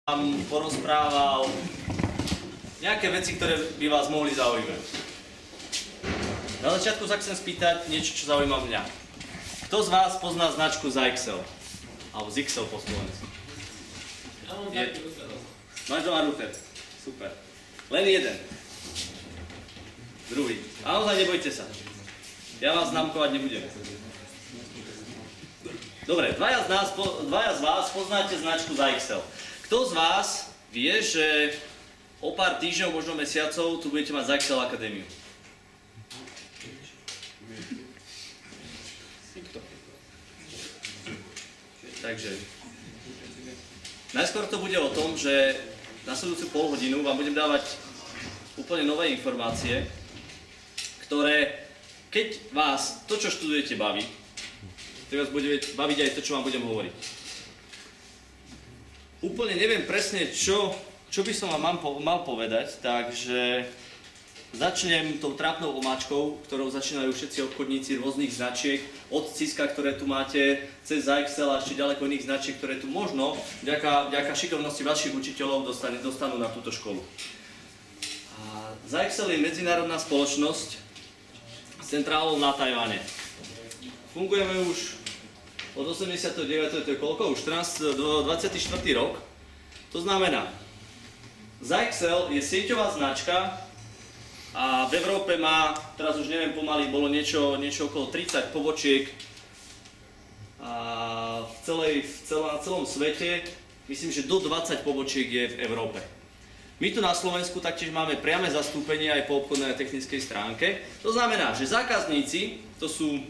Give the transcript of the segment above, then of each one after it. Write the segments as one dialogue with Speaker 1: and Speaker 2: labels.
Speaker 1: vám porozprával nejaké veci, ktoré by vás mohli zaujímať. Na začiatku sa chcem spýtať niečo, čo zaujíma mňa. Kto z vás pozná značku Zyxel? Alebo Zyxel po slovensku? Máš doma router? Super. Len jeden. Druhý. Naozaj nebojte sa. Ja vás známkovať nebudem. Dobre, dvaja z vás poznáte značku Zyxel. Kto z vás vie, že o pár týždňov, možno mesiacov, tu budete mať Zyxel Akadémiu? Takže, najskôr to bude o tom, že nasledujúcu pol hodinu vám budem dávať úplne nové informácie, ktoré, keď vás to, čo študujete, baví, tak vás bude baviť aj to, čo vám budem hovoriť. Úplne neviem presne, čo by som vám mal povedať, takže začnem tou trápnou omáčkou, ktorou začínajú všetci obchodníci rôznych značiek, od Ciska, ktoré tu máte, cez Zyxel a ešte ďaleko iných značiek, ktoré tu možno vďaka šikovnosti vašich učiteľov dostanú na túto školu. Zyxel je medzinárodná spoločnosť s centrálou na Tajvane. Fungujeme už od 89. to je koľko? Už 24. rok. To znamená, Zyxel je sieťová značka a v Európe má, teraz už neviem pomaly, bolo niečo okolo 30 pobočiek a na celom svete, myslím, že do 20 pobočiek je v Európe. My tu na Slovensku taktiež máme priame zastúpenie aj po obchodnej a technickej stránke. To znamená, že zákazníci, to sú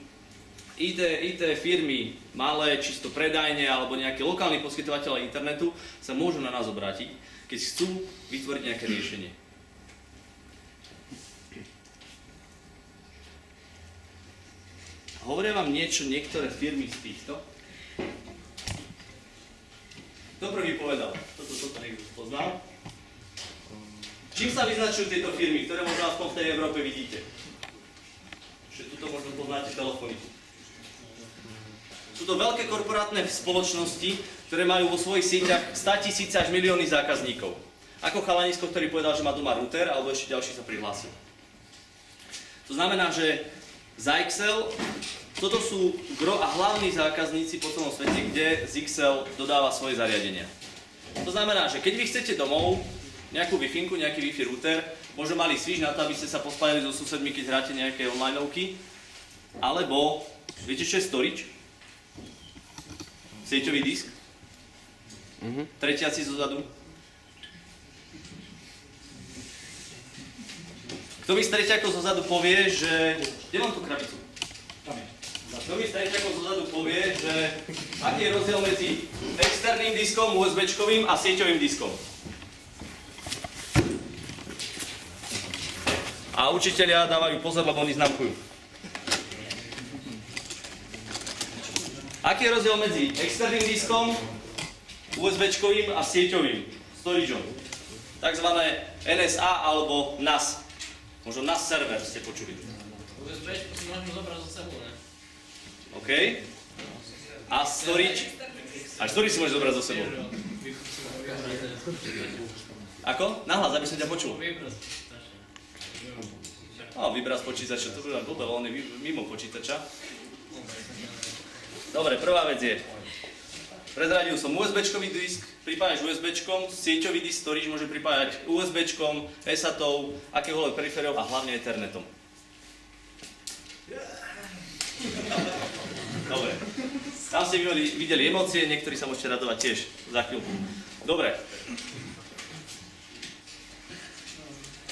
Speaker 1: IT firmy, malé, čisto predajne alebo nejaké lokálni poskytovateľe internetu sa môžu na nás obrátiť, keď chcú vytvoriť nejaké riešenie. Hovoria vám niektoré firmy z týchto. Kto prvý povedal? Toto niekto poznal? Čím sa vyznačujú tieto firmy, ktoré možno aspoň v tej Európe vidíte? Že tuto možno poznáte telefoniku. Sú to veľké korporátne spoločnosti, ktoré majú vo svojich sieťach 100 000 až milióny zákazníkov. Ako chalanisko, ktorý povedal, že má doma router, alebo ešte ďalší sa prihlásil. To znamená, že Zyxel, toto sú gro a hlavní zákazníci po celom svete, kde Zyxel dodáva svoje zariadenia. To znamená, že keď vy chcete domov nejakú Wi-Fi, nejaký Wi-Fi router, možno mali switch na to, aby ste sa pospájali so susedmi, keď hráte nejaké onlineovky, alebo, viete čo je storage? Sieťový disk? Tretiaci zozadu? Kto mi z tretiakov zozadu povie, že... Kde mám tú krabicu? Kto mi z tretiakov zozadu povie, že... Aký je rozdiel medzi externým diskom, USB-čkovým a sieťovým diskom? A učitelia dávajú pozor, lebo oni známkujú. Aký je rozdiel medzi externým diskom, USB-čkovým a sieťovým storageom? Takzvané NSA alebo NAS. Možno NAS server ste počuli.
Speaker 2: USB-čku si môžeme zobrať za sebou, ne?
Speaker 1: OK. A storage? A storage si môžeš zobrať za sebou. Ako? Nahlas, aby som ťa počul. Vybrať z počítača, to bude blbé, on je mimo počítača. Dobre, prvá vec je, prezradil som USB-čkový disk, pripájaš USB-čkom, sieťový disk storage môže pripájať USB-čkom, SAT-ov, akéhoľvek periférov a hlavne Ethernetom. Dobre, tam ste videli emócie, niektorí sa môžete radovať tiež za chvíľku. Dobre.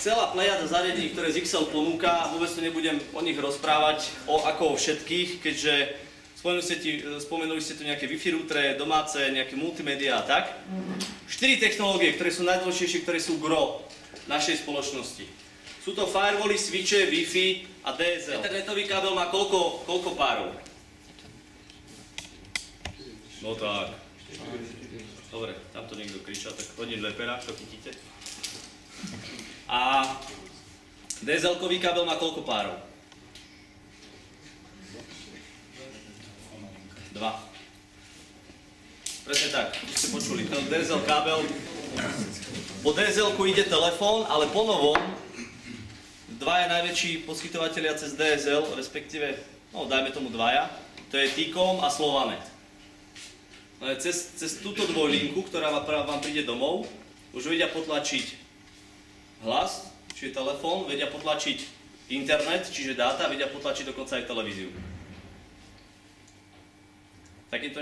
Speaker 1: Celá plejada zariadení, ktoré Zyxel ponúka, vôbec tu nebudem o nich rozprávať, ako o všetkých, keďže spomenuli ste tu nejaké Wi-Fi routere, domáce, nejaké multimédia a tak. 4 technológie, ktoré sú najdôležitejšie, ktoré sú gro našej spoločnosti. Sú to firewally, switche, Wi-Fi a DSL. Internetový kábel má koľko párov? No tak. Dobre, tamto niekto kričal, tak hodím dve pera, čo chytíte. A DSL-kový kábel má koľko párov? 2. Presne tak, už ste počuli, ten DSL kábel Po DSL-ku ide telefón, ale po novom dvaja najväčší poskytovatelia cez DSL, respektíve, no dajme tomu dvaja, to je T-Com a Slovanet. Cez túto dvojlinku, ktorá vám príde domov, už vedia potlačiť hlas, čiže telefón, vedia potlačiť internet, čiže dáta, vedia potlačiť dokonca aj televíziu. Takýmto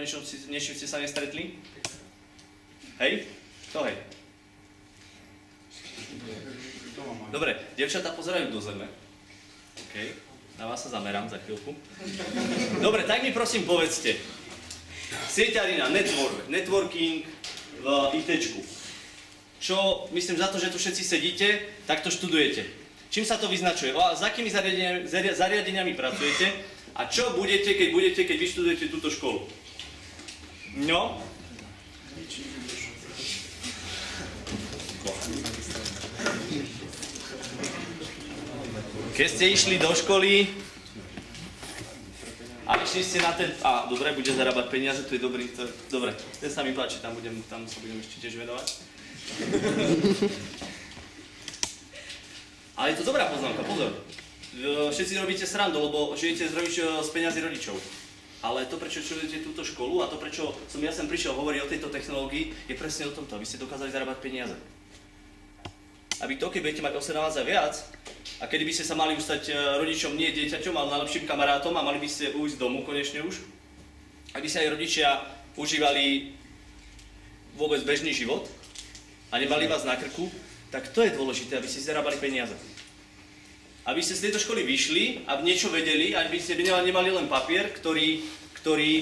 Speaker 1: niečím ste sa nestretli? Hej? Čo hej? Dobre, dievčatá pozerajú do zeme. OK, na vás sa zamerám za chvíľku. Dobre, tak mi prosím povedzte. Sieťarina, networking v ITčku. Čo, myslím, za to, že tu všetci sedíte, tak to študujete. Čím sa to vyznačuje? S akými zariadeniami pracujete? A čo budete, keď vyštudujete túto školu? No? Keď ste išli do školy a išli ste na ten... dobre, bude zarábať peniaze, to je dobrý... Dobre, ten sa mi páči, tam sa budem ešte tiež venovať. Ale je to dobrá poznámka, pozor. Všetci robíte srandu, lebo žijete z peniazy rodičov. Ale to, prečo študujete túto školu a to, prečo som ja sem prišiel hovoriť o tejto technológii, je presne o tomto, aby ste dokázali zarábať peniaze. Aby to, keď budete mať 18 a viac, a kedy by ste sa mali ustať rodičom, nie dieťaťom, ale najlepším kamarátom a mali by ste ujsť domu konečne už, aby sa aj rodičia užívali vôbec bežný život a nemali vás na krku, tak to je dôležité, aby ste zarábali peniaze. Aby ste z tejto školy vyšli a niečo vedeli, aby ste nemali len papier, ktorý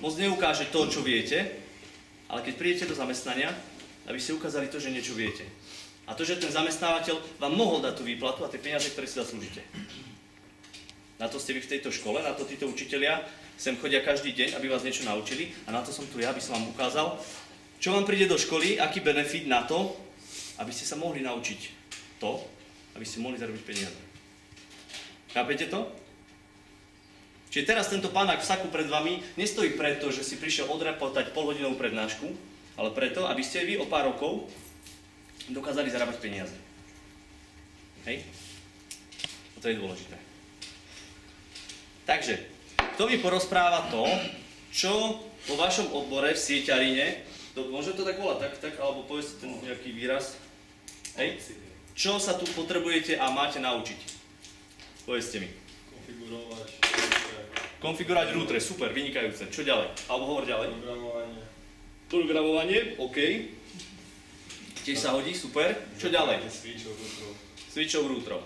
Speaker 1: moc neukáže to, čo viete, ale keď prídete do zamestnania, aby ste ukázali to, že niečo viete. A to, že ten zamestnávateľ vám mohol dať tú výplatu a tie peniaze, ktoré si zaslúžite. Na to ste vy v tejto škole, na to títo učitelia sem chodia každý deň, aby vás niečo naučili a na to som tu ja, aby som vám ukázal, čo vám príde do školy, aký benefit na to, aby ste sa mohli naučiť to, aby ste mohli zarobiť peniaze. Chápete to? Čiže teraz tento pánák v saku pred vami nestojí preto, že si prišiel odrapotať polhodinovú prednášku, ale preto, aby ste vy o pár rokov dokázali zarábať peniaze. Hej? A to je dôležité. Takže, kto mi porozpráva to, čo vo vašom odbore v sieťarine, môžem to tak volať, tak, alebo povedzte ten nejaký výraz, hej? Čo sa tu potrebujete a máte naučiť? Povedzte mi. Konfigurovať router, super, vynikajúce. Čo ďalej? Alebo hovor ďalej. Programovanie, OK. Tiež sa hodí, super. Čo ďalej? Switchov routerov.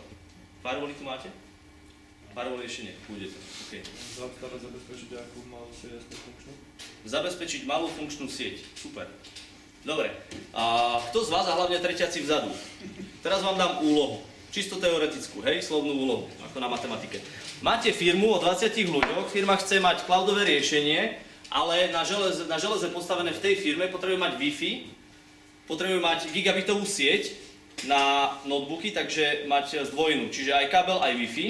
Speaker 1: Firewally tu máte? Firewally ešte nie, budete. OK.
Speaker 3: Zabezpečiť nejakú malú sieť funkčnú?
Speaker 1: Zabezpečiť malú funkčnú sieť, super. Dobre. A kto z vás, a hlavne treťaci vzadu? Teraz vám dám úlohu. Čisto teoretickú, hej, slovnú úlohu, ako na matematike. Máte firmu o 20 ľuďoch, firma chce mať cloudové riešenie, ale na železe postavené v tej firme potrebuje mať Wi-Fi, potrebuje mať gigabitovú sieť na notebooky, takže mať zdvojnú, čiže aj kábel, aj Wi-Fi.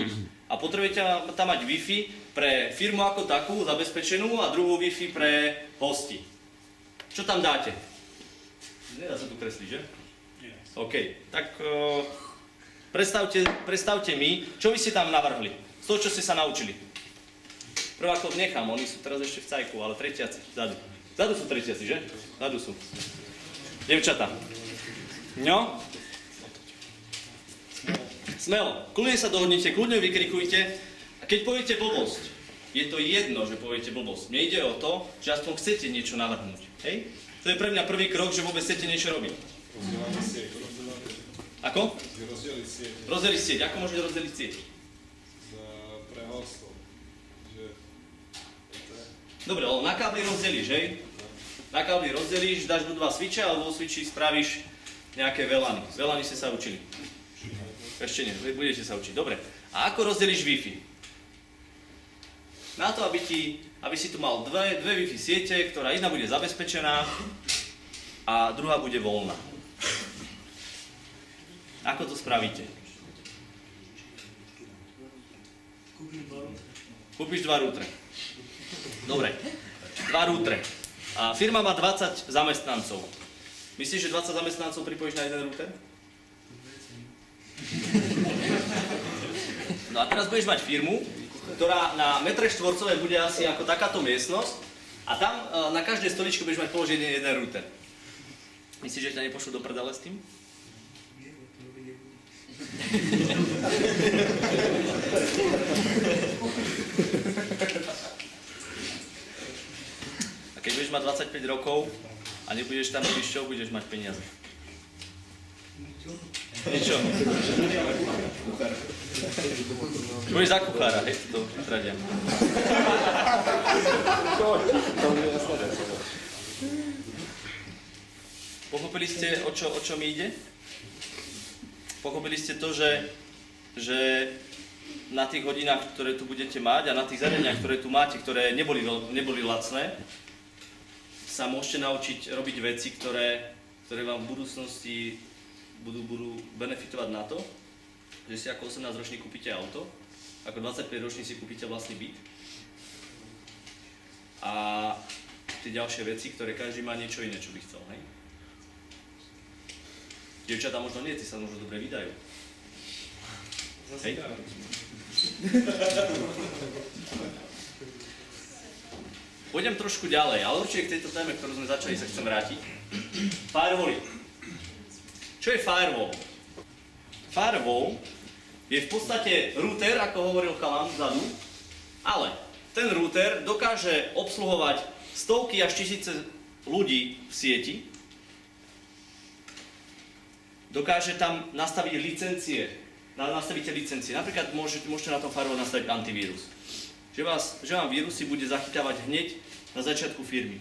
Speaker 1: A potrebujete tam mať Wi-Fi pre firmu ako takú, zabezpečenú, a druhú Wi-Fi pre hosti. Čo tam dáte? Nedá sa tu kresliť, že? Nie. OK, tak predstavte mi, čo vy ste tam navrhli, z toho, čo ste sa naučili. Prvákov nechám, oni sú teraz ešte v cajku, ale tretiaci, vzadu. Vzadu sú tretiaci, že? Vzadu sú. Devčatá. No? Smelo. Kľudne sa dohodnite, kľudne vykrikujte. A keď poviete blbosť, je to jedno, že poviete blbosť. Mne ide o to, že aspoň chcete niečo navrhnúť. Hej? To je pre mňa prvý krok, že vôbec chcete niečo robiť. Ako?
Speaker 3: Rozdeliť sieť.
Speaker 1: Rozdeliť sieť. Ako môžete rozdeliť sieť?
Speaker 3: Pre hostov.
Speaker 1: Dobre, ale na kábli rozdelíš, hej? Na kábli rozdelíš, dáš do 2 switche, alebo vo switchi spravíš nejaké VLANy. VLANy ste sa učili. Ešte nie, budete sa učiť. Dobre. A ako rozdelíš Wi-Fi? Na to, aby si tu mal dve Wi-Fi siete, ktorá jedna bude zabezpečená a druhá bude voľná. Ako to spravíte? Kúpiš 2 rútre. Dobre, 2 rútre. A firma má 20 zamestnancov. Myslíš, že 20 zamestnancov pripojíš na jeden router? No a teraz budeš mať firmu, ktorá na metre štvorcové bude asi ako takáto miestnosť a tam na každej stoličke budeš mať položený jeden router. Myslíš, že ťa nepošlo do prdele s tým? A keď budeš mať 25 rokov a nebudeš tam robiť čo, budeš mať peniaze. Niečo. Budeš za kuchára, hej, to tradia. Pochopili ste, o čo mi ide? Pochopili ste to, že na tých hodinách, ktoré tu budete mať a na tých zariadeniach, ktoré tu máte, ktoré neboli lacné, sa môžete naučiť robiť veci, ktoré vám v budúcnosti budú benefitovať na to, že si ako 18-ročný kúpite auto, ako 25-ročný si kúpite vlastný byt. A tie ďalšie veci, ktoré každý má niečo iné, čo by chcel, hej? Dievčatá možno nie, tí sa možno dobre vydajú. Hej? Pôjdem trošku ďalej, ale určite k tejto téme, ktorú sme začali, sa chcem vrátiť. Firewally. Čo je firewall? Firewall je v podstate router, ako hovoril chalan vzadu, ale ten router dokáže obsluhovať stovky až tisíce ľudí v sieti, dokáže tam nastaviť licencie, nastavíte licencie. Napríklad môžete na tom firewall nastaviť antivírus. Že vám vírusy bude zachytávať hneď na začiatku firmy.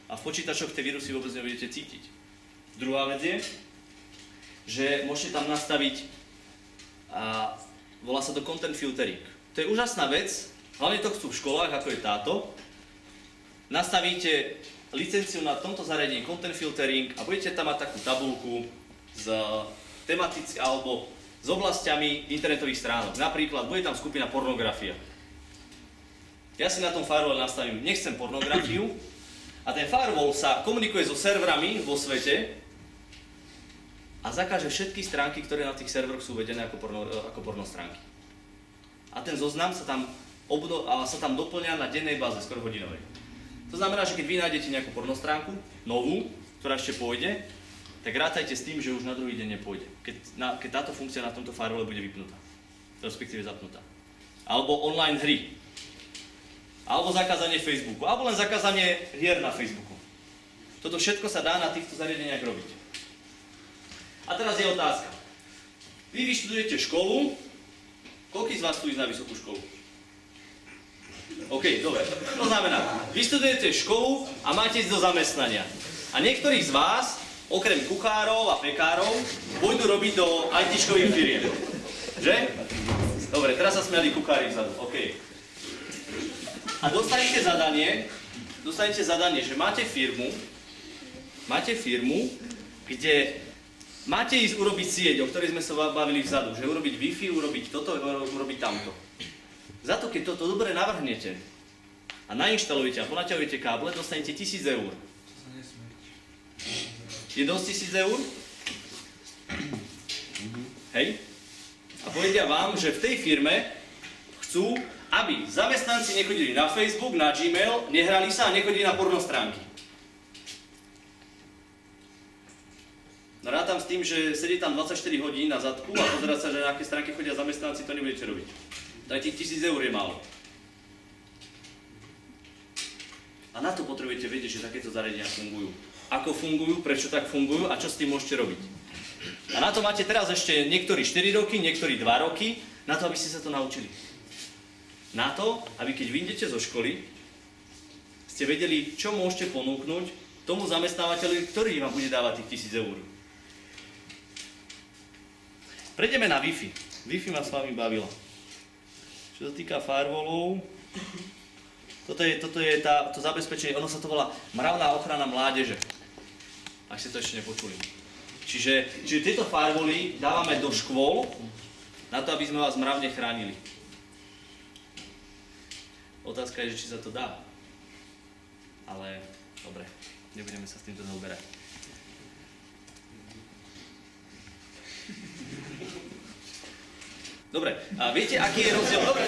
Speaker 1: A v počítačoch tie vírusy vôbec nebudete cítiť. Druhá vec je, že môžete tam nastaviť, volá sa to content filtering. To je úžasná vec, hlavne to chcú v školách, ako je táto. Nastavíte licenciu na tomto zariadení content filtering a budete tam mať takú tabuľku s tematickými alebo s oblastiami internetových stránok. Napríklad bude tam skupina pornografia. Ja si na tom firewall nastavím, nechcem pornografiu a ten firewall sa komunikuje so serverami vo svete a zakáže všetky stránky, ktoré na tých serveroch sú uvedené ako porno stránky. A ten zoznam sa tam doplňa na dennej báze, skoro hodinovej. To znamená, že keď vy nájdete nejakú pornostránku, novú, ktorá ešte pôjde, tak rátajte s tým, že už na druhý deň nepôjde. Keď táto funkcia na tomto firewall bude vypnutá, respektíve zapnutá. Alebo online hry. Alebo zakázanie Facebooku. Alebo len zakázanie hier na Facebooku. Toto všetko sa dá na týchto zariadeniach robiť. A teraz je otázka. Vy vyštudujete školu, koľký z vás tu ísť na vysokú školu? OK, dobre. To znamená, vyštudujete školu a máte ísť do zamestnania. A niektorí z vás, okrem kuchárov a pekárov, pôjdu robiť do IT-škových firiem. Že? Dobre, teraz sa smiali kuchári vzadu. OK. A dostanete zadanie, že máte firmu, kde máte ísť urobiť sieť, o ktorej sme sa bavili vzadu, že urobiť Wi-Fi, urobiť toto, urobiť tamto. Za to, keď toto dobre navrhnete a nainštalujete a ponaťahujete káble, dostanete 1000 eur. Je dosť 1000 eur? Hej? A povedia vám, že v tej firme chcú, aby zamestnanci nechodili na Facebook, na Gmail, nehrali sa a nechodili na pornostránky. Rátam s tým, že sedí tam 24 hodín na zadku a pozerať sa, že na aké stránky chodia zamestnanci, to nebudete robiť. Tak tých 1000 eur je málo. A na to potrebujete vedieť, že takéto zariadenia fungujú. Ako fungujú, prečo tak fungujú a čo s tým môžete robiť. A na to máte teraz ešte niektorí 4 roky, niektorí 2 roky, na to, aby ste sa to naučili. Na to, aby keď vyjdete zo školy, ste vedeli, čo môžete ponúknuť tomu zamestnávateľovi, ktorý vám bude dávať tých 1000 eur. Prejdeme na Wi-Fi. Wi-Fi ma s vami bavila. Čo sa týka firewallov, toto je to zabezpečenie, ono sa to volá mravná ochrana mládeže. Ak ste to ešte nepočuli. Čiže tieto firewally dávame do škôl, na to, aby sme vás mravne chránili. Otázka je, že či sa to dá. Ale, dobre, nebudeme sa s týmto zaoberať. Dobre, a viete, aký je rozdiel? Dobre.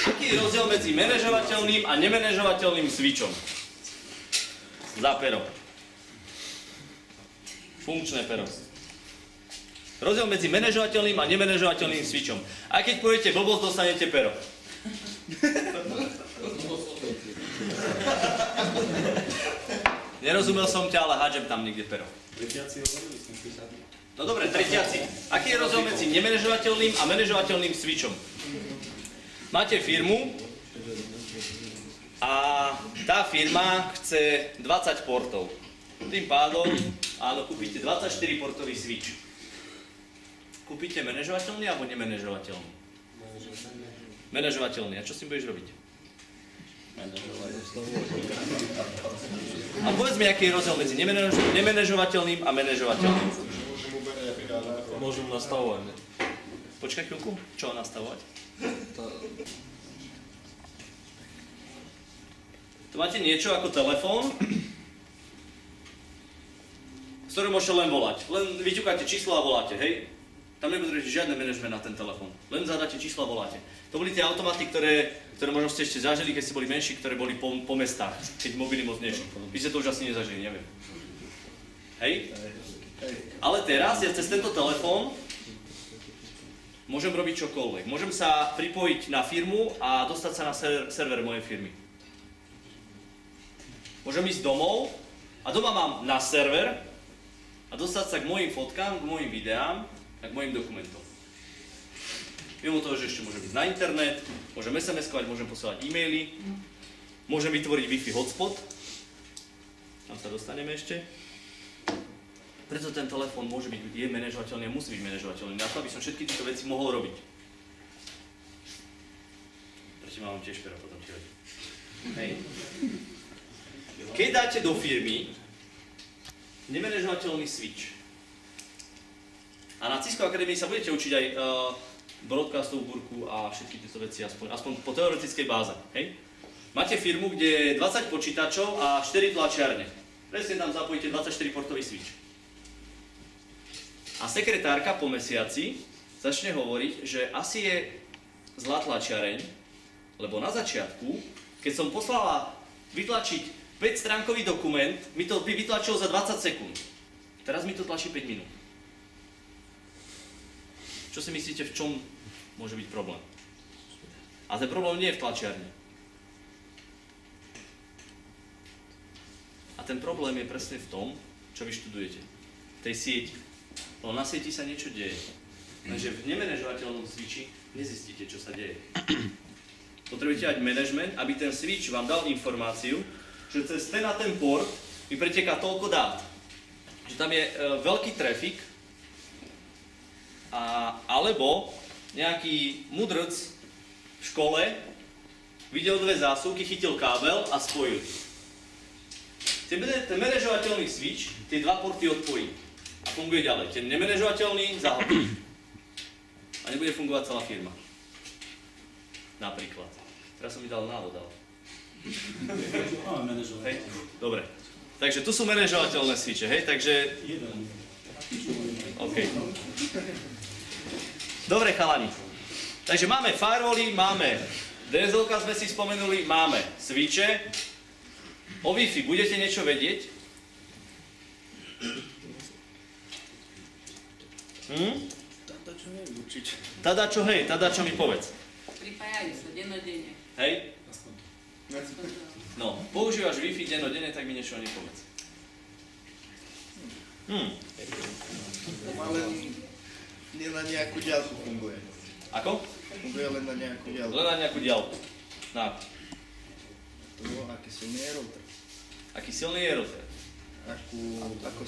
Speaker 1: Aký je rozdiel medzi manažovateľným a nemanažovateľným switchom? Za pero. Funkčné pero. Rozdiel medzi manažovateľným a nemanažovateľným switchom. Aj keď poviete blbosť, dostanete pero. Nerozumel som ťa, ale hádžem tam niekde pero. No dobre, tretiaci. Aký je rozdiel medzi nemanažovateľným a manažovateľným switchom? Máte firmu a tá firma chce 20 portov. Tým pádom, áno, kúpite 24-portový switch. Kúpite manažovateľný alebo nemanažovateľný? Manažovateľný. A čo s tým budeš robiť? A povedz mi, aký je rozdiel medzi nemanažovateľným a manažovateľným.
Speaker 3: Môžem nastavovať, ne?
Speaker 1: Počkaj chvíľku, čo nastavovať? Tu máte niečo ako telefón, z ktorého môžete len volať. Len vyťukáte číslo a voláte, hej? Tam nepotrebujete žiadne manažment na ten telefón. Len zadáte číslo a voláte. To boli tie automaty, ktoré možno ste ešte zažili, keď ste boli menší, ktoré boli po mestách, keď mobily moc nešli. Vy ste to už asi nezažili, neviem. Hej? Ale teraz ja cez tento telefón môžem robiť čokoľvek. Môžem sa pripojiť na firmu a dostať sa na server mojej firmy. Môžem ísť domov a doma mám na server a dostať sa k mojim fotkám, k mojim videám a k mojim dokumentom. Mimo toho, že ešte môžem ísť na internet, môžem SMS-kovať, môžem posielať e-maily, môžem vytvoriť Wi-Fi hotspot, tam sa dostaneme ešte. Preto ten telefón môže byť, je manažovateľný a musí byť manažovateľný, na to, aby som všetky tieto veci mohol robiť. Prečo mám tiež pero, potom ti hodí. Hej. Keď dáte do firmy nemanažovateľný switch a na Cisco Akadémii sa budete učiť aj broadcastovú burku a všetky tieto veci, aspoň po teoretickej báze. Hej. Máte firmu, kde je 20 počítačov a 4 tlačiarne. Presne tam zapojíte 24-portový switch. A sekretárka po mesiaci začne hovoriť, že asi je zlá tlačiareň, lebo na začiatku, keď som poslala vytlačiť 5-stránkový dokument, mi to vytlačilo za 20 sekúnd. Teraz mi to tlačí 5 minút. Čo si myslíte, v čom môže byť problém? A ten problém nie je v tlačiarni. A ten problém je presne v tom, čo vy študujete. V tej sieti. Lebo na sieti sa niečo deje. Takže v nemanažovateľnom switchi nezistíte, čo sa deje. Potrebujete mať management, aby ten switch vám dal informáciu, že cez ten a ten port mi preteká toľko dát. Že tam je veľký trafik, alebo nejaký mudrc v škole videl dve zásuvky, chytil kábel a spojil. Ten manažovateľný switch tie dva porty odpojí a funguje ďalej. Ten nemanažovateľný zahodí. A nebude fungovať celá firma. Napríklad. Teraz som mi dal návod, ale... Hej, dobre. Takže tu sú manažovateľné switche, hej, takže... OK. Dobre, chalani. Takže máme firewally, máme DSL-ka sme si spomenuli, máme switche. O Wi-Fi budete niečo vedieť?
Speaker 3: Tadačo neviem určite.
Speaker 1: Tadačo mi povedz.
Speaker 4: Pripájajú sa dennodenne.
Speaker 1: Hej? No, používaš Wi-Fi dennodenne, tak mi niečo nepovedz.
Speaker 5: Ale nie na nejakú diaľku funguje.
Speaker 1: Ako?
Speaker 5: Funguje len na nejakú diaľku.
Speaker 1: Len na nejakú diaľku. Na.
Speaker 5: Aký silný je router.
Speaker 1: Aký silný je router?
Speaker 5: Ako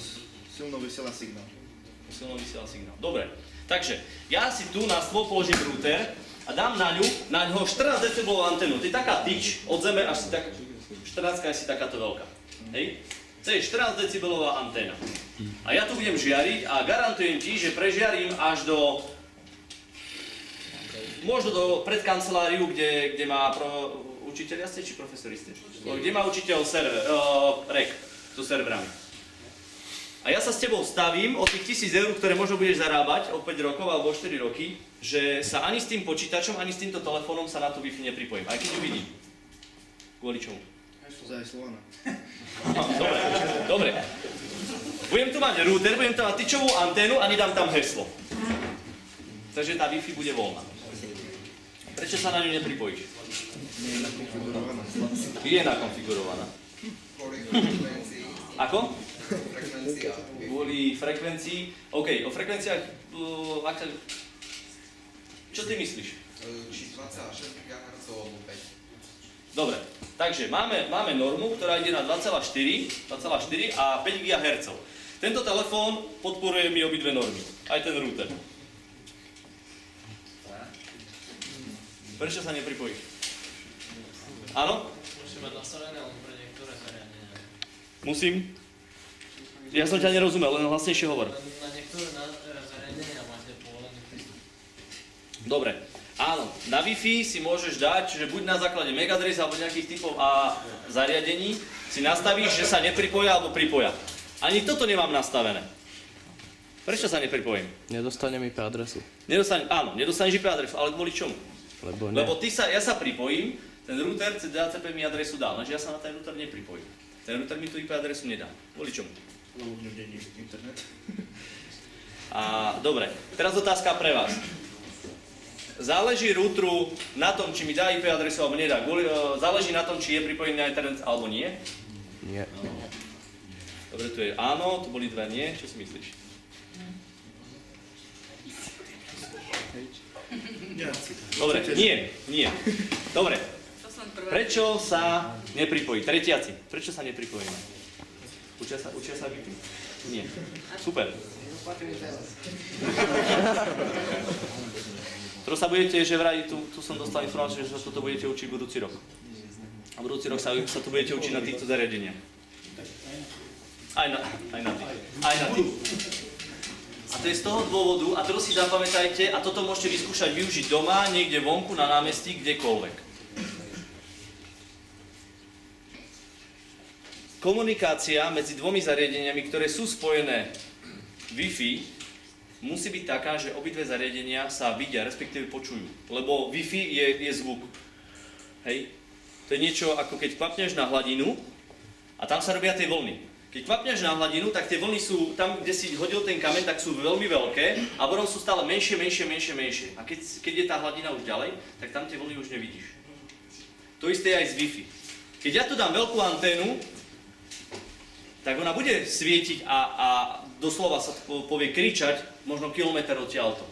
Speaker 5: silno vysiela signál.
Speaker 1: Silno vysiela signál. Dobre. Takže, ja si tu na stôl položím router a dám na ňo 14 dB anténu. To je taká tyč od zeme až si tak... 14 je si takáto veľká. Hej? To je 14 dB anténa. A ja tu budem žiariť a garantujem ti, že prežiarím až do... Možno do predkanceláriu, kde má učiteľia ste či profesori ste? Kde má učiteľ rek so serverami. A A ja sa s tebou stavím o tých 1000 eur, ktoré možno budeš zarábať o 5 rokov alebo o 4 roky, že sa ani s tým počítačom, ani s týmto telefónom sa na tú Wi-Fi nepripojím, aj keď ju vidím. Kvôli čomu?
Speaker 5: Za Slovana.
Speaker 1: Dobre, dobre. Budem tu mať router, budem tu mať tyčovú anténu a nedám tam heslo. Takže tá Wi-Fi bude voľná. Prečo sa na ňu nepripojíš?
Speaker 5: Nie je nakonfigurovaná.
Speaker 1: Je nakonfigurovaná. Ako? Kvôli frekvencii. OK, o frekvenciách... Čo ty myslíš?
Speaker 6: Či 2,6 GHz alebo 5.
Speaker 1: Dobre, takže máme normu, ktorá ide na 2,4 a 5 GHz. Tento telefón podporuje mi obidve normy, aj ten router. Prečo sa nepripojíš? Áno?
Speaker 2: Musím mať nastavené len pre niektoré zariadenia.
Speaker 1: Musím? Ja som ťa nerozumel, len hlasnejšie hovor.
Speaker 2: Na niektoré zariadenia máte povolený prístup.
Speaker 1: Dobre, áno, na Wi-Fi si môžeš dať, že buď na základe MAC adres alebo nejakých typov a zariadení si nastavíš, že sa nepripoja alebo pripoja. Ani toto nemám nastavené. Prečo sa nepripojím?
Speaker 3: Nedostanem IP adresu.
Speaker 1: Áno, nedostaneš IP adresu, ale kvôli čomu?
Speaker 3: Lebo ne.
Speaker 1: Lebo ja sa pripojím, ten router cez DHCP mi adresu dal, lenže ja sa na ten router nepripojím. Ten router mi tú IP adresu nedá. Kvôli čomu?
Speaker 5: Lebo v ňom nie je internet.
Speaker 1: A dobre, teraz otázka pre vás. Záleží routeru na tom, či mi dá IP adresu alebo nedá. Záleží na tom, či je pripojený na internet alebo nie?
Speaker 3: Nie.
Speaker 1: Dobre, tu je áno, tu boli dve nie. Čo si myslíš? Dobre, nie. Dobre, prečo sa nepripojí? Tretiaci, prečo sa nepripojíme? Učia sa Wi-Fi? Nie. Super. Teraz sa budete, že vraj, tu som dostal informáciu, že sa toto budete učiť budúci rok. A budúci rok sa tu budete učiť na týchto zariadeniach. Aj na tých. A to je z toho dôvodu, a to si zapamätajte, a toto môžete vyskúšať využiť doma, niekde vonku, na námestí, kdekoľvek. Komunikácia medzi dvomi zariadeniami, ktoré sú spojené Wi-Fi, musí byť taká, že obidve zariadenia sa vidia, respektíve počujú. Lebo Wi-Fi je zvuk. Hej? To je niečo, ako keď kvapneš na hladinu a tam sa robia tie vlny. Keď kvapneš na hladinu, tak tie vlny sú tam, kde si hodil ten kameň, tak sú veľmi veľké a potom sú stále menšie. A keď je tá hladina už ďalej, tak tam tie vlny už nevidíš. To isté je aj s Wi-Fi. Keď ja tu dám veľkú anténu, tak ona bude svietiť a doslova sa povie kričať možno kilometr odtiaľto.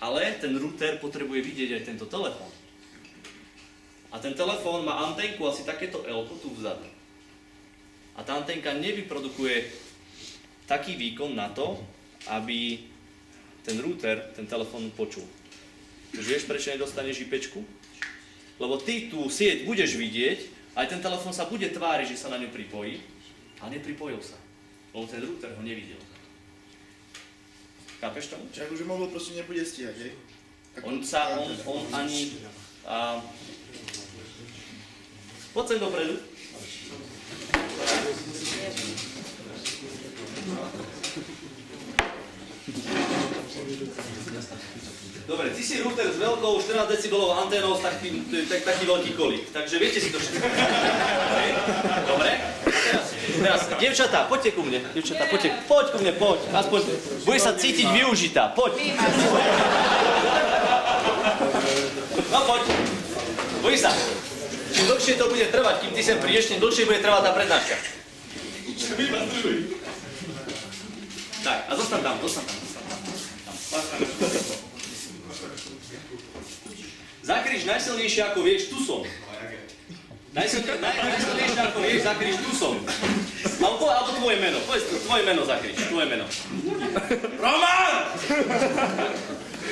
Speaker 1: Ale ten router potrebuje vidieť aj tento telefón. A ten telefón má anténku asi takéto L-ko tu vzadu. A tá anténka nevyprodukuje taký výkon na to, aby ten router ten telefón počul. Už vieš, prečo nedostaneš IPčku? Lebo ty tú sieť budeš vidieť, aj ten telefón sa bude tváriť, že sa na ňu pripojí, a nepripojil sa, lebo ten router ho nevidel. Chápeš tomu?
Speaker 5: Čiže akože mobil proste nebude stíhať, hej?
Speaker 1: On ani... Poď sem dopredu. Dobre, ty si router s veľkou 14 decibelov anténou s taký veľký kolík, takže viete si to všetko. Dobre? Teraz, dievčatá, poďte ku mne. Poď ku mne, poď. Aspoň budeš sa cítiť využitá, poď. No poď. Boj sa. Čím dlhšie to bude trvať, kým ty sem prídeš, tým dlhšie bude trvať tá prednáška. Tak, a zostaň tam. Zakrič najsilnejšie ako vieš, tu som. Najsilnejšie ako vieš, zakrič, tu som. Alebo tvoje meno, povedz tvoje meno zakrič, tvoje meno. Roman!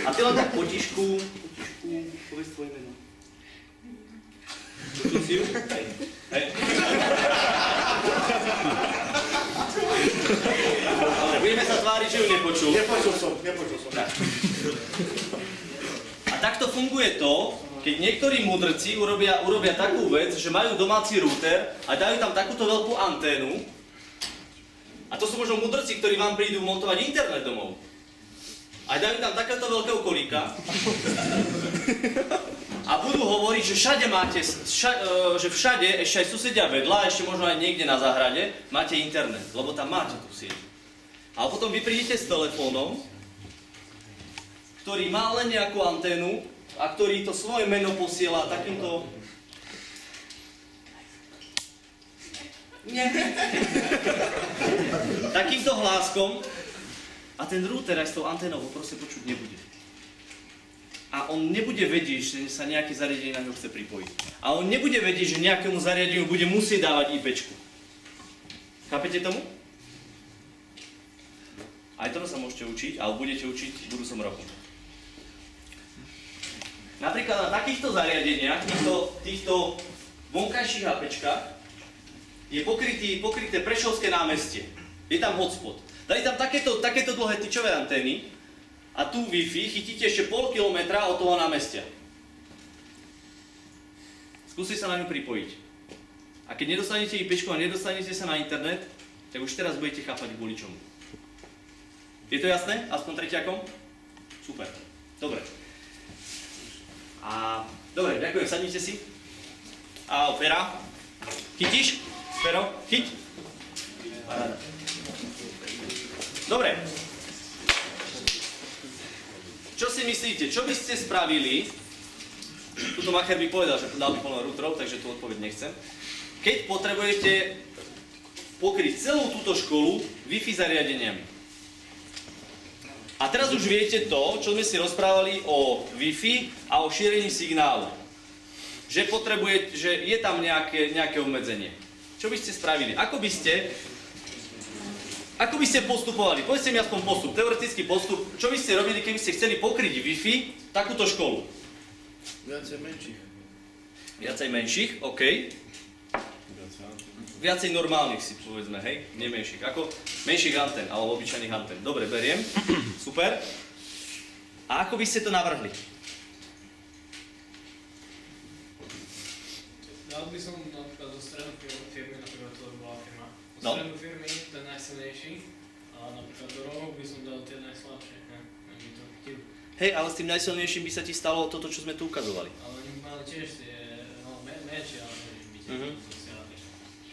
Speaker 1: A ty len tak potišku, povedz tvoje meno. Počul si ju? Hej. Dobre, budeme sa tváriť, že ju nepočul.
Speaker 5: Nepočul som.
Speaker 1: Tak. A takto funguje to, keď niektorí mudrci urobia takú vec, že majú domáci router a dajú tam takúto veľkú anténu a A to sú možno mudrci, ktorí vám prídu montovať internet domov. A dajú tam takéto veľkého kolíka a budú hovoriť, že všade máte, že všade, ešte aj susedia vedľa, ešte možno aj niekde na záhrade, máte internet, lebo tam máte tú sieť. A potom vy prídete s telefónom, ktorý má len nejakú anténu a ktorý to svoje meno posiela takýmto... takýmto hláskom a ten router aj s tou anténou ho proste počuť nebude. A on nebude vedieť, že sa nejaké zariadenie na ňo chce pripojiť. A on nebude vedieť, že nejakému zariadeniu bude musieť dávať IPčku. Chápete tomu? Aj toto sa môžete učiť, ale budete učiť v budúcom roku. Napríklad na takýchto zariadeniach, týchto vonkajších HPčkách, je pokryté Prešovské námestie. Je tam hotspot. Dali tam takéto dlhé tyčové antény a tu Wi-Fi chytíte ešte pol kilometra od toho námestia. Skúste sa na ňu pripojiť. A keď nedostanete IPčku a nedostanete sa na internet, tak už teraz budete chápať kvôli čomu. Je to jasné? Aspoň treťakom? Super. Dobre. Dobre, ďakujem. Sadnite si. A Pera. Chytíš? Pero, chyť. Paráda. Dobre. Čo si myslíte? Čo by ste spravili? Tuto Macher by povedal, že dal by plno routerov, takže tú odpoveď nechcem. Keď potrebujete pokryť celú túto školu Wi-Fi zariadeniami. A teraz už viete to, čo sme si rozprávali o Wi-Fi a o šírení signálu. Že je tam nejaké obmedzenie. Čo by ste spravili? Ako by ste postupovali? Povedzte mi aspoň postup, teoretický postup. Čo by ste robili, keby ste chceli pokryť Wi-Fi takúto školu?
Speaker 5: Viacej menších.
Speaker 1: Viacej menších, OK. Viacej normálnych si povedzme, hej? Nie menších. Ako menších antén, alebo obyčajných antén. Dobre, beriem. Super. A ako by ste to navrhli?
Speaker 2: Dal by som napríklad do strednej firmy, napríklad to bola firma. Do strednej firmy ten najsilnejší, a napríklad do rohov by som dal tie najslabšie, ne?
Speaker 1: Hej, ale s tým najsilnejším by sa ti stalo toto, čo sme tu ukazovali.
Speaker 2: Ale oni mali tiež tie, menšie, ale by tie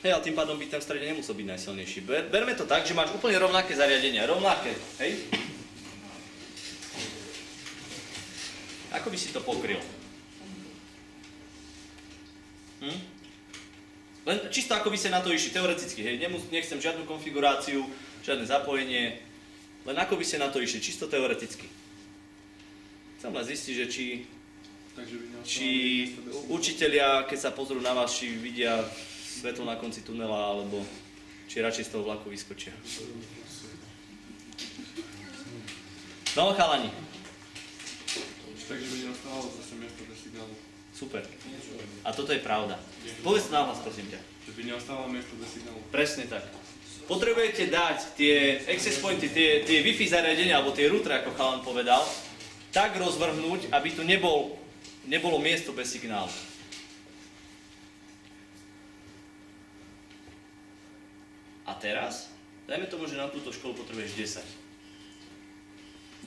Speaker 1: Hej, ale tým pádom by ten v strede nemusel byť najsilnejší. Berme to tak, že máš úplne rovnaké zariadenia. Rovnaké, hej? Ako by si to pokryl? Len čisto ako by ste na to išli, teoreticky, hej? Nechcem žiadnu konfiguráciu, žiadne zapojenie. Len ako by ste na to išli, čisto teoreticky. Chcem len zistiť, že či učitelia, keď sa pozrú na vás, či vidia svetlo na konci tunela, alebo či radšej z toho vlaku vyskočia. No, chalani.
Speaker 7: Takže by neostávalo zase miesto bez signálu.
Speaker 1: Super. A toto je pravda. Povedz to nahlas, prosím ťa.
Speaker 7: Že by neostávalo miesto bez signálu.
Speaker 1: Presne tak. Potrebujete dať tie access pointy, tie Wi-Fi zariadenia, alebo tie routery, ako chalan povedal, tak rozvrhnúť, aby tu nebolo miesto bez signálu. A teraz, dajme tomu, že na túto školu potrebuješ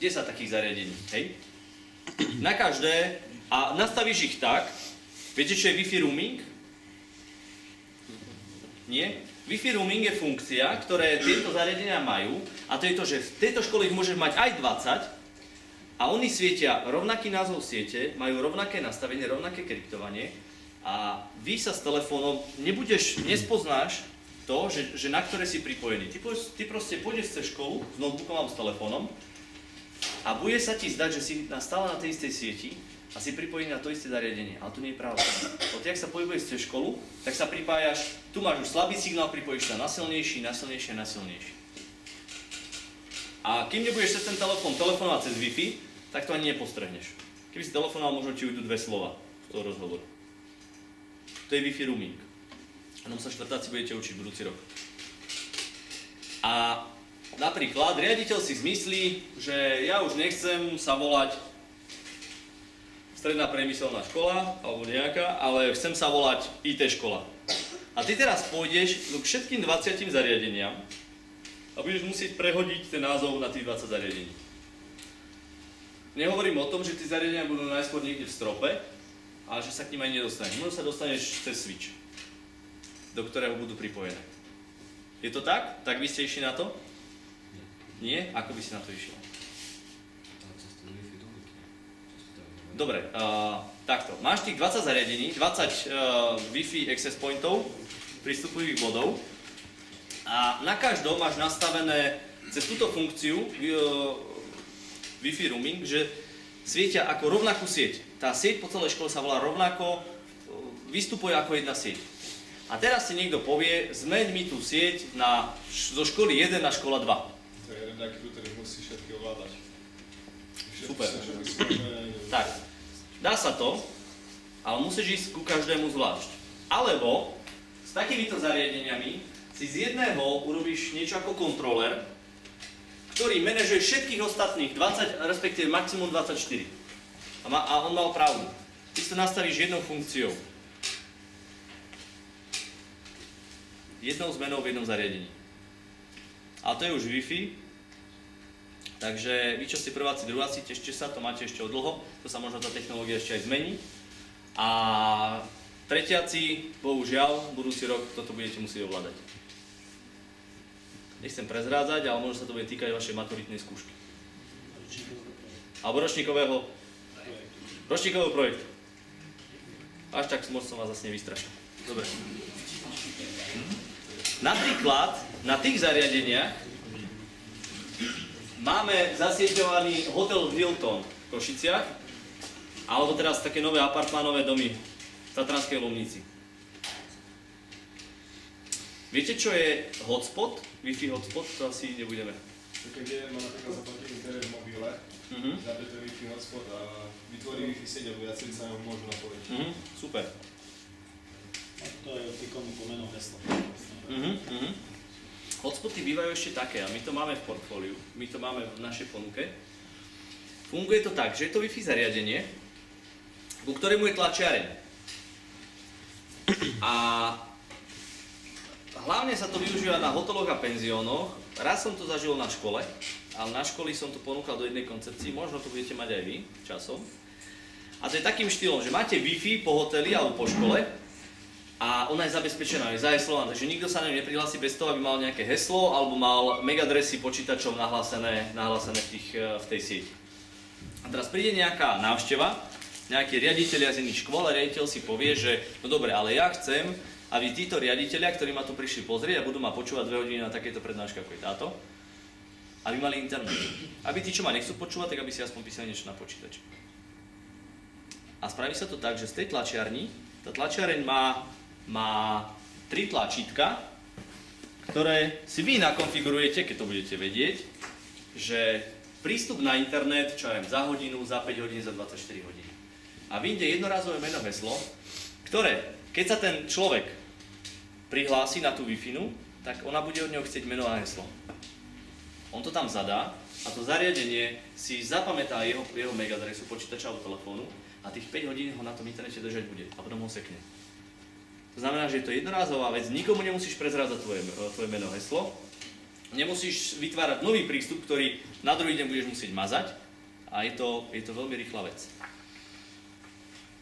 Speaker 1: 10. 10 takých zariadení, hej? Na každé, a nastavíš ich tak, viete, čo je Wi-Fi roaming? Nie? Wi-Fi roaming je funkcia, ktoré tieto zariadenia majú, a to je to, že v tejto škole ich môžeš mať aj 20, a oni svietia rovnaký názov siete, majú rovnaké nastavenie, rovnaké kryptovanie, a vy sa s telefónom nespoznáš to, že na ktoré si pripojený. Ty proste pôjdeš cez školu s notebookom alebo s telefónom a bude sa ti zdať, že si stále na tej istej sieti a si pripojený na to isté zariadenie. Ale to nie je pravda. Lebo ak sa pohybuješ cez školu, tak sa pripájaš, tu máš už slabý signál, pripojíš sa na silnejší, na silnejší a na silnejší. A kým nebudeš cez ten telefonovať cez Wi-Fi, tak to ani nepostrehneš. Keby si telefonoval, možno ti ujdu 2 slova z toho rozhovoru. To je Wi-Fi roaming. A nám sa štvrtáci budete učiť budúci rok. A napríklad riaditeľ si zmyslí, že ja už nechcem sa volať stredná priemyselná škola, alebo nejaká, ale chcem sa volať IT škola. A ty teraz pôjdeš k všetkým 20 zariadeniam a budeš musieť prehodiť ten názov na tých 20 zariadení. Nehovorím o tom, že tie zariadenia budú najskôr niekde v strope, ale že sa k nim aj nedostaneš. Možno sa dostaneš cez switch, do ktorého budú pripojené. Je to tak? Tak by ste išli na to? Nie? Ako by si na to išiel? Dobre, takto. Máš tých 20 zariadení, 20 Wi-Fi access pointov, prístupových bodov a na každom máš nastavené cez túto funkciu Wi-Fi roaming, že svietia ako rovnakú sieť. Tá sieť po celej škole sa volá rovnako, vystupuje ako jedna sieť. A teraz si niekto povie, zmeň mi tú sieť zo školy 1 na škola 2.
Speaker 7: To je jeden taký, ktorý musí všetky ovládať.
Speaker 1: Super. Tak, dá sa to, ale musíš ísť ku každému zvlášť. Alebo s takýmito zariadeniami si z jedného urobíš niečo ako kontroler, ktorý manažuje všetkých ostatných 20, respektíve maximum 24. A on mal pravdu. Ty si to nastavíš jednou funkciou. Jednou zmenou v jednom zariadení. A to je už Wi-Fi. Takže vy, čo ste prváci, druháci, tešte sa, to máte ešte odlho. To sa možno tá technológia ešte aj zmení. A tretiaci, bohužiaľ, budúci rok toto budete musieť ovládať. Nechcem prezrádzať, ale možno sa to bude týkať vašej maturitnej skúšky. Alebo ročníkového projektu. Až tak moc som vás zase nevystrašil. Dobre. Napríklad na tých zariadeniach máme zasieťovaný hotel Hilton v Košiciach, alebo teraz také nové apartmánové domy v Tatranskej Lomnici. Viete, čo je hotspot? Wi-Fi hotspot? To asi nebudeme.
Speaker 7: Keď jeden má napríklad zaplatený internet v mobile, zapne Wi-Fi hotspot a vytvorí Wi-Fi sieť, a viacerí sa ho môžu napojiť.
Speaker 1: Super.
Speaker 8: To je týkom pomeno heslo.
Speaker 1: Hotspoty bývajú ešte také a my to máme v portfóliu, my to máme v našej ponuke. Funguje to tak, že je to Wi-Fi zariadenie, ku ktorému je tlačiareň. A hlavne sa to využíva na hoteloch a penziónoch. Raz som to zažil na škole, ale na školy som to ponúkal do jednej koncepcii, možno to budete mať aj vy časom. A to je takým štýlom, že máte Wi-Fi po hoteli alebo po škole a ona je zabezpečená, je zaheslovaná, takže nikto sa na ňu neprihlási bez toho, aby mal nejaké heslo alebo mal megadresy počítačov nahlásené v tej sieti. A teraz príde nejaká návšteva, nejaký riaditeľia z iných škôl a riaditeľ si povie, že no dobre, ale ja chcem, aby títo riaditeľia, ktorí ma tu prišli pozrieť a budú ma počúvať 2 hodiny na takéto prednáške ako je táto, aby mali internet. Aby tí, čo ma nechcú počúvať, tak aby si aspoň písali niečo na počítači. A spraví sa to tak, že z tej tlačiarni, tá tlačiareň má 3 tlačítka, ktoré si vy nakonfigurujete, keď to budete vedieť, že prístup na internet, čo aj za hodinu, za 5 hodín, za 24 hodín. A vyjde jednorazové meno heslo, ktoré, keď sa ten človek prihlási na tú Wi-Fi, tak ona bude od neho chcieť meno a heslo. On to tam zadá a to zariadenie si zapamätá jeho megadresu počítača alebo telefónu a tých 5 hodín ho na tom internete držať bude a potom ho sekne. To znamená, že je to jednorázová vec, nikomu nemusíš prezrádzať tvoje meno heslo, nemusíš vytvárať nový prístup, ktorý na druhý deň budeš musieť mazať a je to veľmi rýchla vec.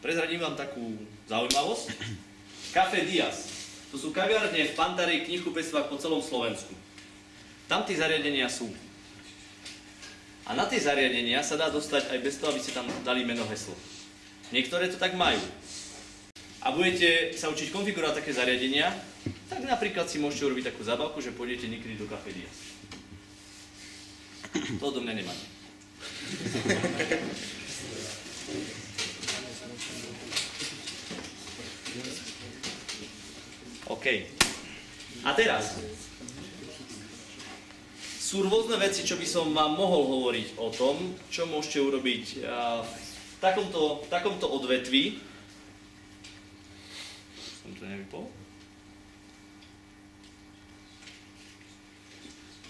Speaker 1: Prezradím vám takú zaujímavosť. Café Diaz. To sú kaviarne v Pantarej, knihkupectvách po celom Slovensku. Tam tie zariadenia sú. A na tie zariadenia sa dá dostať aj bez toho, aby ste tam dali meno heslo. Niektoré to tak majú. A budete sa učiť konfigurovať také zariadenia, tak napríklad si môžete urobiť takú zabavku, že pôjdete niekedy do Café Diaz. To do mňa nemáte. OK. A teraz sú rôzne veci, čo by som vám mohol hovoriť o tom, čo môžete urobiť v takomto odvetví. Som to nevypol?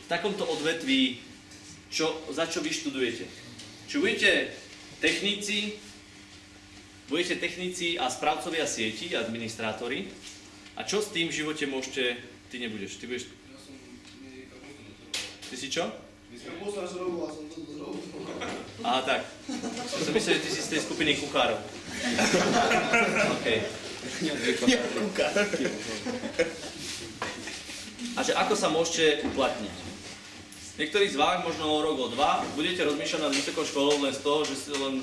Speaker 1: V takomto odvetví, za čo vy študujete. Či budete technici a správcovia sieti, administrátori. A čo s tým v živote môžete, ty nebudeš, ty budeš... Ty si čo?
Speaker 5: My sme pozor zrobil a som to zrobil.
Speaker 1: Aha, tak. Som myslel, že ty si z tej skupiny kuchárov. OK.
Speaker 5: Kúka.
Speaker 1: A že ako sa môžete uplatniť? Niektorí z vás, možno o rok, o dva, budete rozmýšľať nad vysokou školou len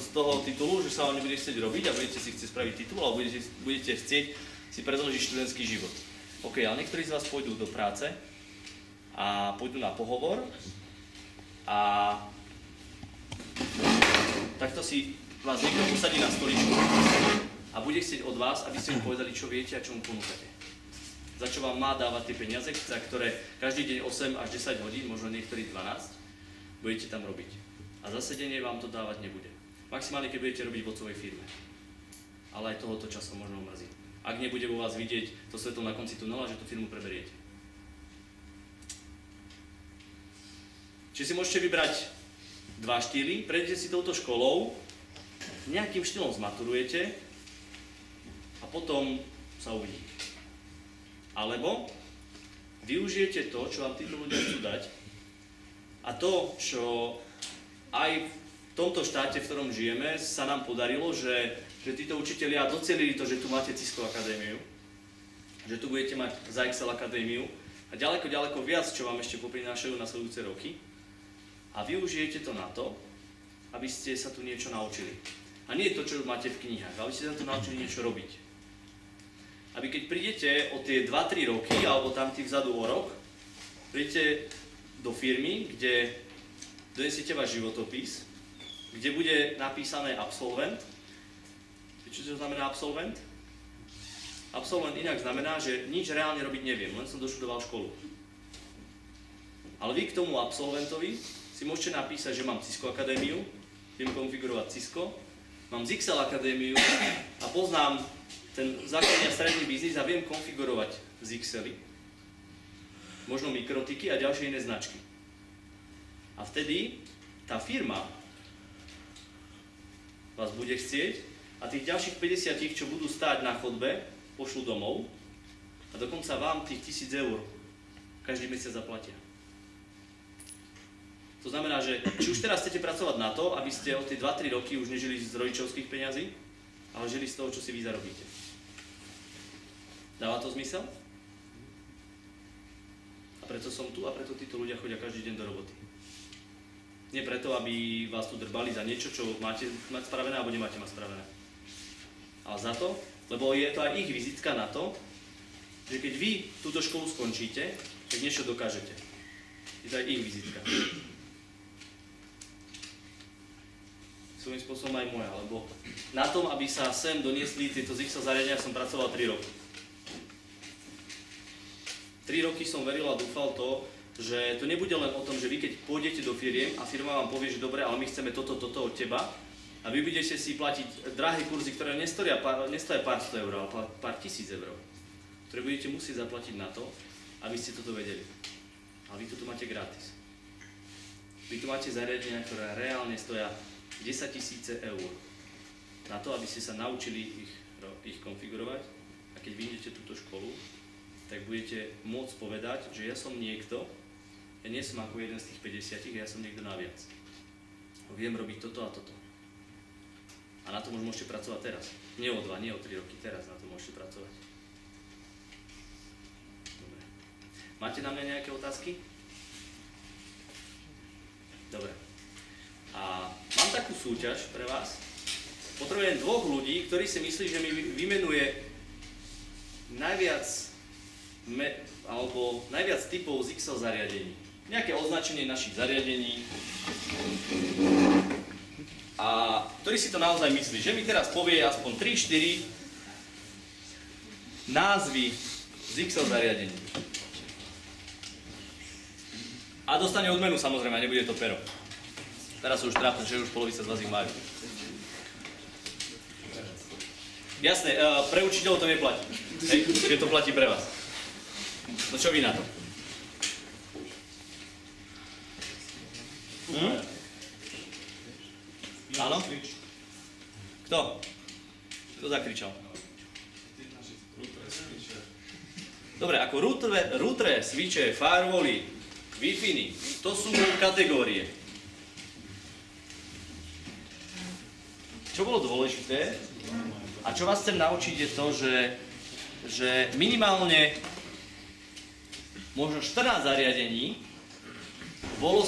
Speaker 1: z toho titulu, že sa vám nebude chcieť robiť a budete si chcieť spraviť titul, alebo budete chcieť si predĺžiť študentský život. OK, ale niektorí z vás pôjdu do práce a pôjdu na pohovor a takto si vás niekto posadí na stoličku a bude chcieť od vás, aby ste mu povedali, čo viete a čo mu ponúkate. Za čo vám má dávať tie peniaze, za ktoré každý deň 8 až 10 hodín, možno niektorí 12, budete tam robiť. A za sedenie vám to dávať nebude. Maximálne, keď budete robiť v otcovej firme. Ale aj tohoto času možno mrzí. Ak nebude vo vás vidieť to svetlo na konci tunela, že tú firmu preberiete. Čiže si môžete vybrať dva štýly, prejdete si touto školou, nejakým štýlom zmaturujete a potom sa uvidí. Alebo využijete to, čo vám títo ľudia chcú dať a to, čo aj v tomto štáte, v ktorom žijeme, sa nám podarilo, že títo učitelia docelili to, že tu máte Cisco akadémiu, že tu budete mať ZXL akadémiu a ďaleko, ďaleko viac, čo vám ešte poprinášajú nasledujúce roky a využijete to na to, aby ste sa tu niečo naučili. A nie to, čo máte v knihách, aby ste sa tu naučili niečo robiť. Aby keď prídete o tie 2-3 roky, alebo tam tých vzadu o rok, prídete do firmy, kde donesiete váš životopis, kde bude napísané absolvent. Čo to znamená absolvent? Absolvent inak znamená, že nič reálne robiť neviem, len som doštudoval školu. Ale vy k tomu absolventovi si môžete napísať, že mám Cisco akadémiu, viem konfigurovať Cisco, mám ZXL akadémiu a poznám ten základný a stredný biznis a viem konfigurovať ZXLy, možno mikrotiky a ďalšie iné značky. A vtedy tá firma vás bude chcieť a tých ďalších 50, čo budú stáť na chodbe, pošlú domov a dokonca vám tých 1000 eur každý mesiac zaplatia. To znamená, že či už teraz chcete pracovať na to, aby ste od tie 2-3 roky už nežili z rodičovských peňazí, ale žili z toho, čo si vy zarobíte. Dáva to zmysel? A preto som tu a preto títo ľudia chodia každý deň do roboty. Nie preto, aby vás tu drbali za niečo, čo máte mať spravené alebo nemáte mať spravené. Ale za to, lebo je to aj ich vizitka na to, že keď vy túto školu skončíte, tak niečo dokážete. Je to aj ich vizitka. Svojím spôsobom aj moja, lebo na tom, aby sa sem doniesli tieto ZXL zariadenia, som pracoval 3 roky. 3 roky som veril a dúfal to, že to nebude len o tom, že vy keď pôjdete do firiem a firma vám povie, že dobre, ale my chceme toto od teba a vy budete si platiť drahé kurzy, ktoré nestoja pár 100 eur, ale pár 1000 eur, ktoré budete musieť zaplatiť na to, aby ste toto vedeli. Ale vy toto máte gratis. Vy tu máte zariadenia, ktoré reálne stoja 10 000 eur na to, aby ste sa naučili ich konfigurovať a keď vyjdete túto školu, tak budete môcť povedať, že ja som niekto, ja nie som ako jeden z tých 50, ja som niekto naviac. Viem robiť toto a toto. A na tom už môžete pracovať teraz. Nie o 2, nie o 3 roky, teraz na to môžete pracovať. Dobre. Máte na mňa nejaké otázky? Dobre. A mám takú súťaž pre vás. Potrebujem 2 ľudí, ktorí si myslí, že mi vymenuje najviac typov ZXL zariadení. Nejaké označenie našich zariadení. A ktorý si to naozaj myslí, že mi teraz povie aspoň 3-4 názvy ZXL zariadení. A dostane odmenu samozrejme, nebude to pero. Teraz sú už trápne, že už polovica z vás ich majú. Jasné, pre učiteľov to neplatí. Hej, to platí pre vás. No čo vy na to? Áno? Kto? Kto zakričal? Dobre, ako routere, switche, firewally, Wi-Fi, to sú kategórie. Čo bolo dôležité a čo vás chcem naučiť je to, že minimálne možno 14 zariadení bolo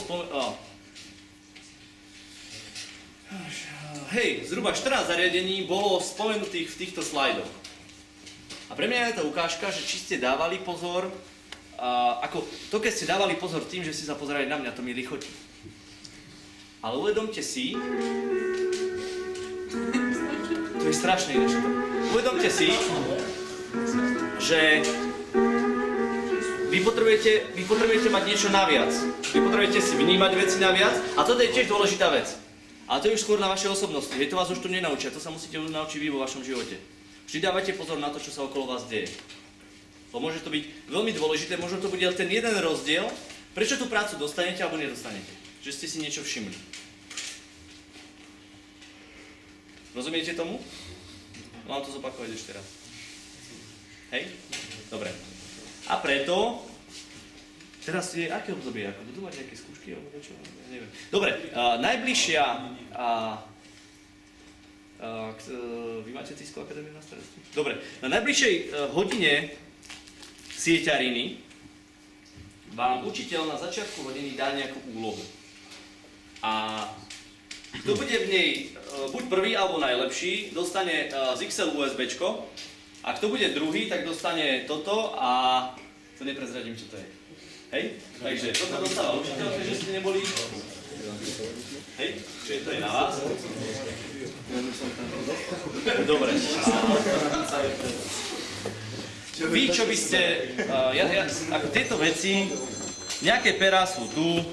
Speaker 1: zhruba 14 zariadení bolo spomenutých v týchto slajdoch. A pre mňa je to ukážka, že či ste dávali pozor, to keď ste dávali pozor tým, že ste sa pozerali na mňa, to mi lichotí. Ale uvedomte si, to je strašné iné, uvedomte si, že vy potrebujete mať niečo naviac. Vy potrebujete si vnímať veci naviac a toto je tiež dôležitá vec. Ale to je už skôr na vašej osobnosti. To vás už tu nenaučia, to sa musíte naučiť vy vo vašom živote. Vždy dávajte pozor na to, čo sa okolo vás deje. To môže to byť veľmi dôležité, možno to bude ten jeden rozdiel, prečo tú prácu dostanete alebo nedostanete. Že ste si niečo všimli. Rozumiete tomu? Mám to zopakovať ešte raz. Hej? Dobre. A preto, teraz je aké obdobie? Ako budú mať nejaké skúšky alebo niečo? Ja neviem. Dobre, najbližšia... vy máte Tiskovú akadémiu na starosti? Dobre, na najbližšej hodine sieťariny vám učiteľ na začiatku hodiny dá nejakú úlohu. A kto bude v nej buď prvý alebo najlepší, dostane z Excel USBčko. A kto bude druhý, tak dostane toto a to neprezradím, čo to je. Hej? Takže toto dostáva učiteľ, že ste neboli. Hej? Čiže to je na vás. Dobre. Vy, čo by ste... ako tieto veci, nejaké perá sú tu.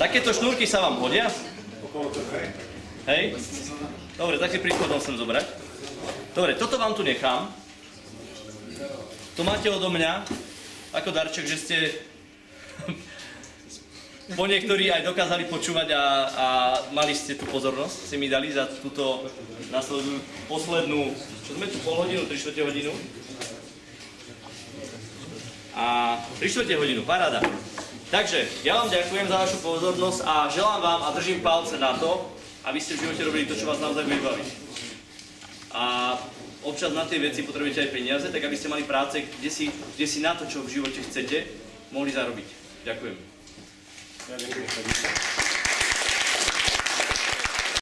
Speaker 1: Takéto šnúrky sa vám hodia? Hej? Dobre, tak si príkladom sem zobrať. Dobre, toto vám tu nechám. To máte odo mňa, ako darček, že ste po niektorí aj dokázali počúvať a mali ste tú pozornosť, si mi dali za túto nasledujúcu poslednú, čo sme tu pol hodinu, 3/4 hodinu. A 3/4 hodinu, paráda. Takže, ja vám ďakujem za vašu pozornosť a želám vám a držím palce na to, aby ste v živote robili to, čo vás naozaj bude baviť. A občas na tie veci potrebujete aj peniaze, tak aby ste mali práce, kde si na to, čo v živote chcete, mohli zarobiť. Ďakujem.